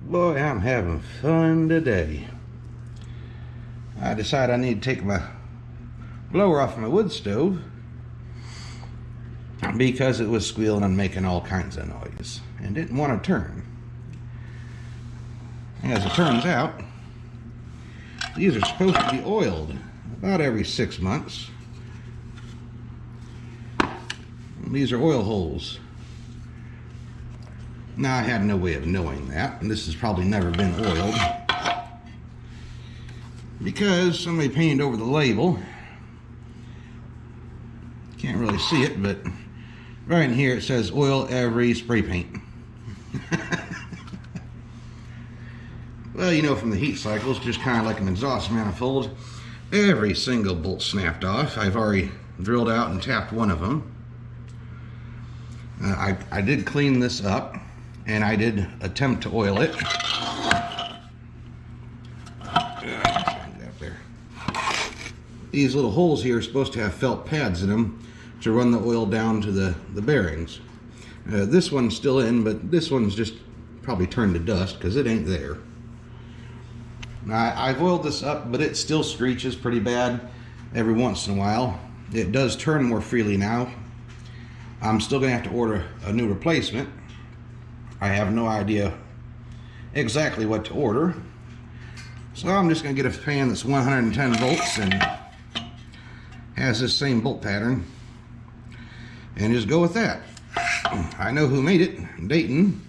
Boy, I'm having fun today. I decided I need to take my blower off my wood stove because it was squealing and making all kinds of noise and didn't want to turn. As it turns out, these are supposed to be oiled about every 6 months. These are oil holes. Now, I had no way of knowing that, and this has probably never been oiled because somebody painted over the label. Can't really see it, but right in here it says oil every spray paint. Well, you know, from the heat cycles, just kind of like an exhaust manifold, every single bolt snapped off. I've already drilled out and tapped one of them. I did clean this up, and I did attempt to oil it. These little holes here are supposed to have felt pads in them to run the oil down to the bearings. This one's still in, but this one's just probably turned to dust because it ain't there. Now, I've oiled this up, but it still screeches pretty bad every once in a while. It does turn more freely now. I'm still going to have to order a new replacement. I have no idea exactly what to order. So I'm just going to get a fan that's 110 volts and has this same bolt pattern and just go with that. I know who made it, Dayton.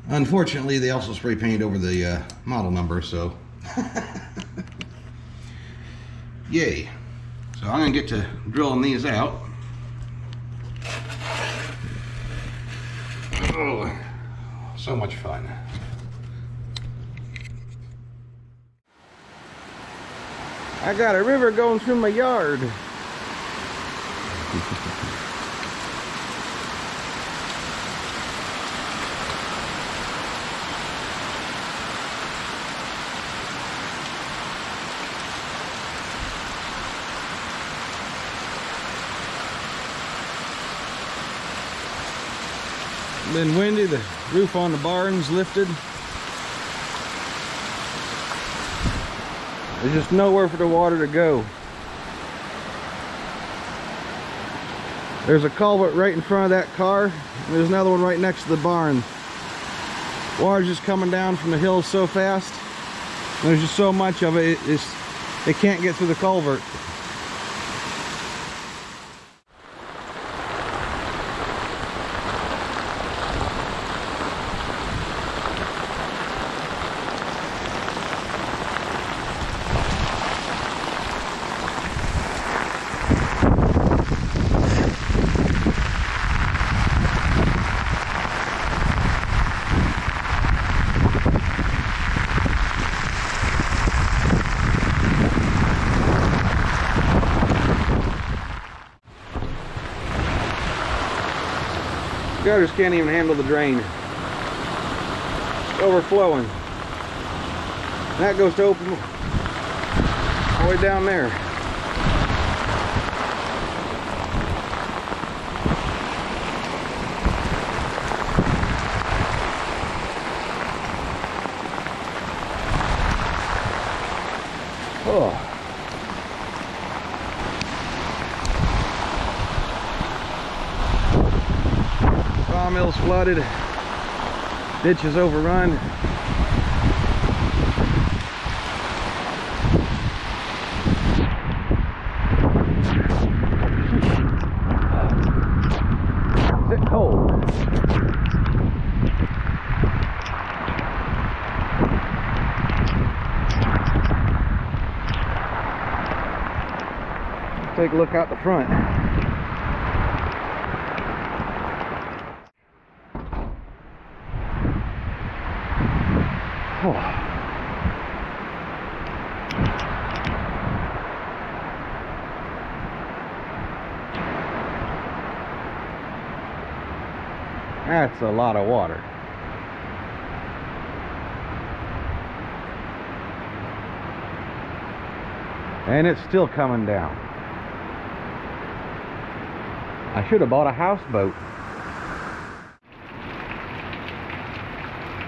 Unfortunately, they also spray painted over the model number, so yay. So I'm going to get to drilling these out. Oh, so much fun. I got a river going through my yard. Been windy, the roof on the barn's lifted. There's just nowhere for the water to go. There's a culvert right in front of that car, and there's another one right next to the barn. Water's just coming down from the hills so fast. There's just so much of it, it can't get through the culvert. Gutters can't even handle the drain. It's overflowing. That goes to open all the way down there. Oh. Sawmill's flooded, ditches overrun. It's cold. Let's take a look out the front. Oh. That's a lot of water. And it's still coming down. I should have bought a houseboat.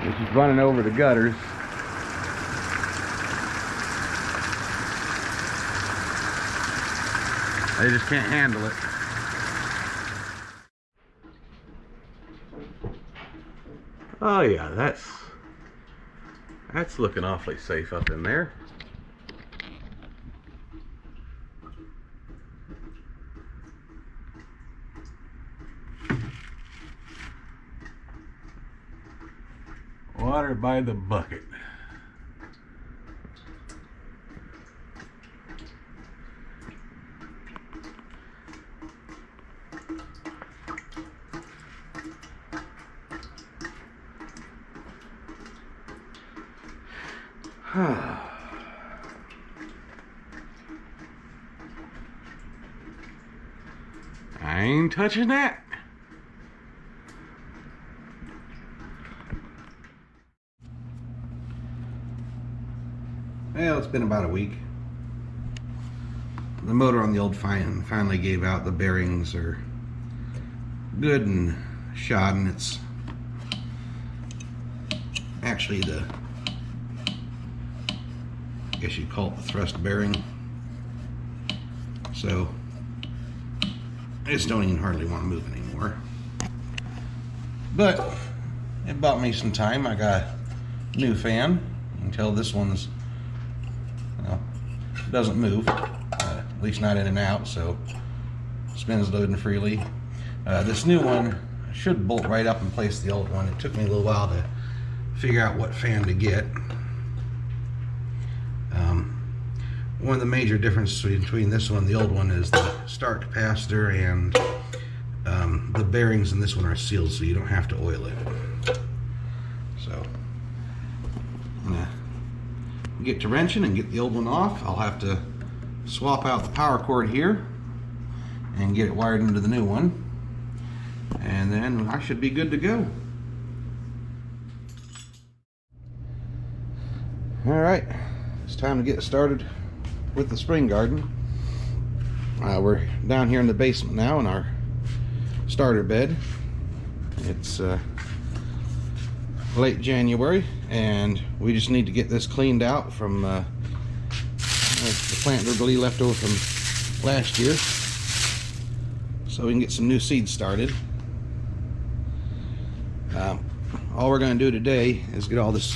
It's just running over the gutters. They just can't handle it. Oh yeah, that's looking awfully safe up in there. Water by the bucket. I ain't touching that. Well, it's been about a week. The motor on the old finally gave out. The bearings are good and shot, and it's actually I guess you'd call it the thrust bearing. So I just don't even hardly want to move anymore. But it bought me some time. I got a new fan. You can tell this one's, well, doesn't move, at least not in and out, so spins loading freely. This new one should bolt right up and place the old one. It took me a little while to figure out what fan to get. One of the major differences between this one and the old one is the start capacitor, and the bearings in this one are sealed, so you don't have to oil it. So I'm gonna get to wrenching and get the old one off. I'll have to swap out the power cord here and get it wired into the new one, and then I should be good to go. All right, it's time to get started with the spring garden. We're down here in the basement now in our starter bed. It's late January, and we just need to get this cleaned out from the plant debris left over from last year, so we can get some new seeds started. All we're going to do today is get all this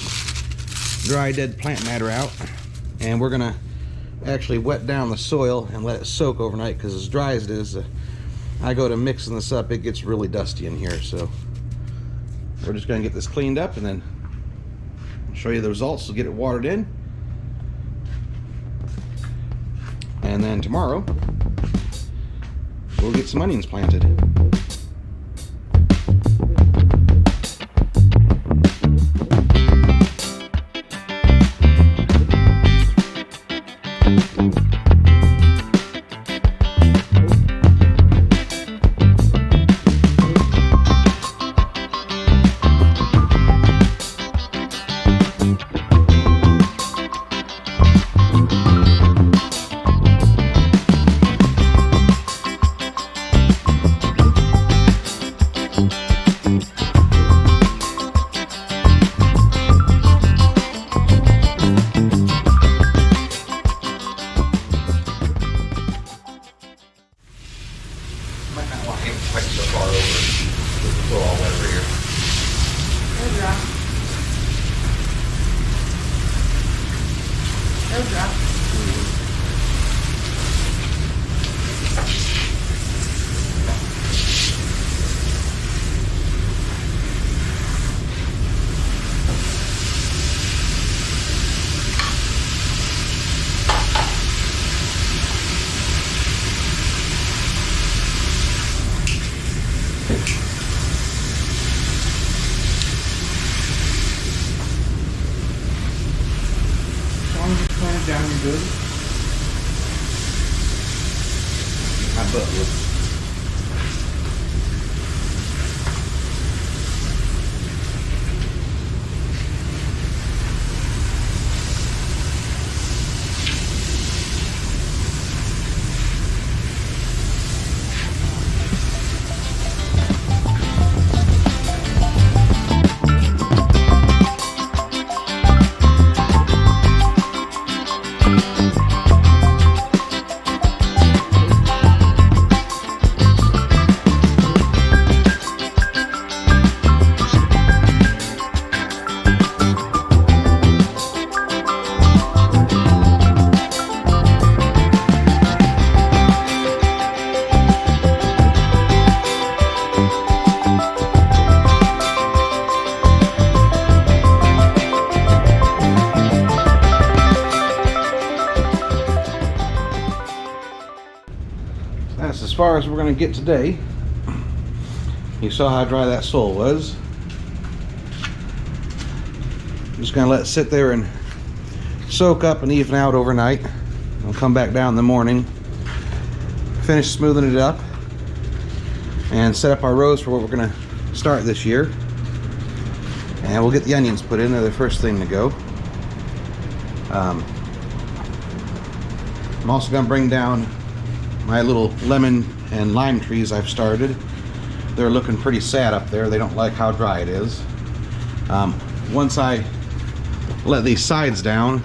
dry dead plant matter out, and we're going to actually wet down the soil and let it soak overnight, because as dry as it is, I go to mixing this up, it gets really dusty in here. So we're just going to get this cleaned up and then show you the results. So get it watered in, and then tomorrow we'll get some onions planted. Down and good. I bet with far as we're going to get today. You saw how dry that sole was. I'm just going to let it sit there and soak up and even out overnight. I'll come back down in the morning, finish smoothing it up, and set up our rows for what we're going to start this year. And we'll get the onions put in. They're the first thing to go. I'm also going to bring down my little lemon and lime trees I've started. They're looking pretty sad up there. They don't like how dry it is. Once I let these sides down,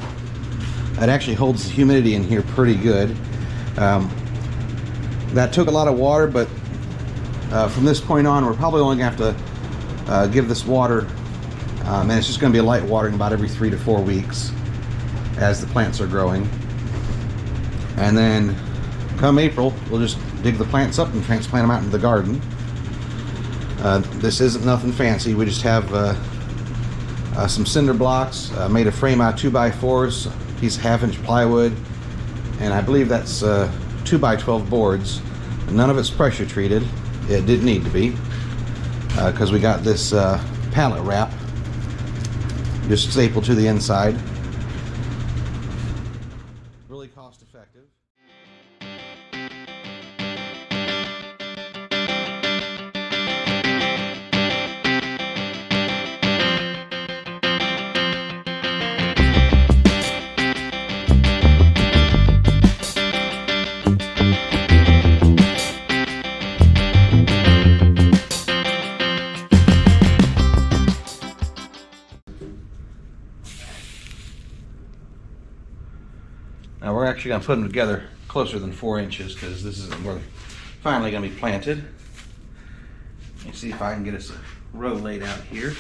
it actually holds the humidity in here pretty good. That took a lot of water, but from this point on, we're probably only going to have to give this water, and it's just going to be a light watering about every 3 to 4 weeks as the plants are growing. And then come April, we'll just dig the plants up and transplant them out into the garden. This isn't nothing fancy. We just have some cinder blocks, made a frame out of 2x4s, a piece of 1/2-inch plywood, and I believe that's 2x12 boards. None of it's pressure treated. It didn't need to be, because we got this pallet wrap just stapled to the inside. Really cost effective. Now we're actually going to put them together closer than 4 inches, because this is where they're finally going to be planted. Let me see if I can get us a row laid out here.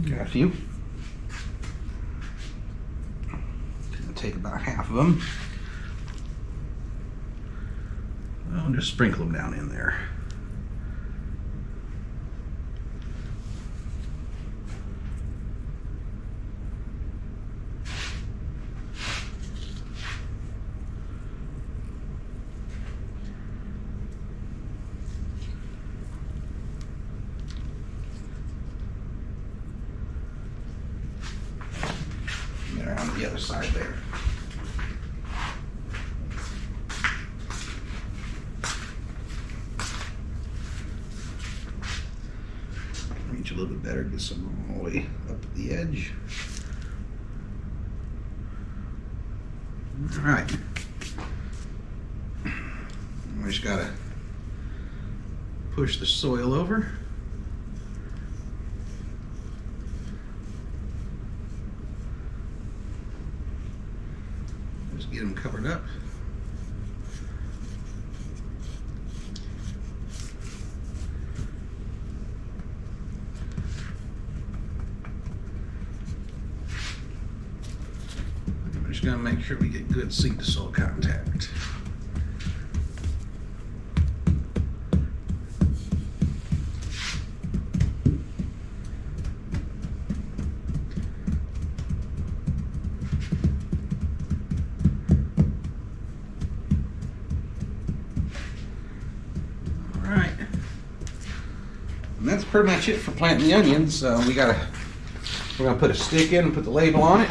Got a few. Gonna take about half of them. I'll just sprinkle them down in there. On the other side there. Reach a little bit better, get some all the way up at the edge. All right. We just gotta push the soil over. Just get them covered up. We're just going to make sure we get good seed to soil contact. And that's pretty much it for planting the onions. We're gonna put a stick in and put the label on it.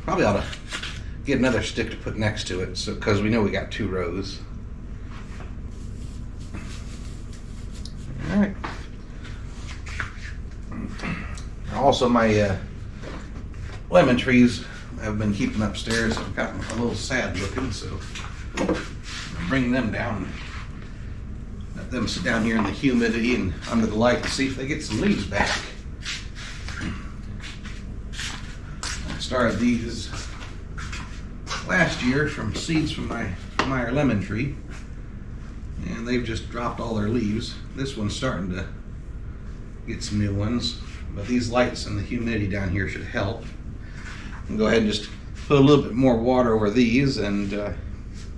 Probably ought to get another stick to put next to it, so because we know we got 2 rows. All right. Also, my lemon trees I've been keeping upstairs have gotten a little sad looking, so I'll bring them down. Let them sit down here in the humidity and under the light to see if they get some leaves back. started these last year from seeds from my Meyer lemon tree, and they've just dropped all their leaves. This one's starting to get some new ones, but these lights and the humidity down here should help. And go ahead and just put a little bit more water over these, and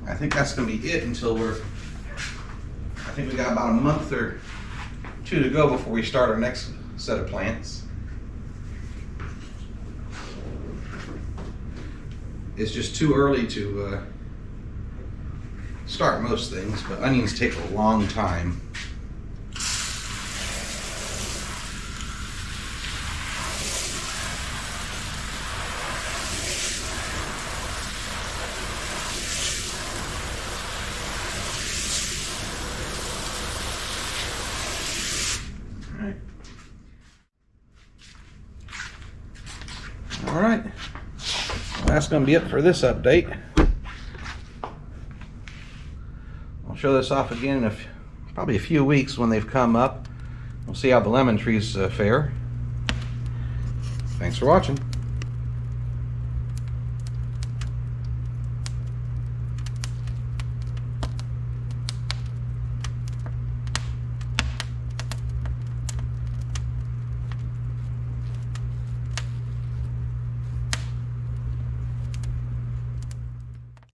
I think that's going to be it until I think we got about a month or two to go before we start our next set of plants. It's just too early to start most things, but onions take a long time. All right. Well, that's going to be it for this update. I'll show this off again in probably a few weeks when they've come up. We'll see how the lemon trees fare. Thanks for watching.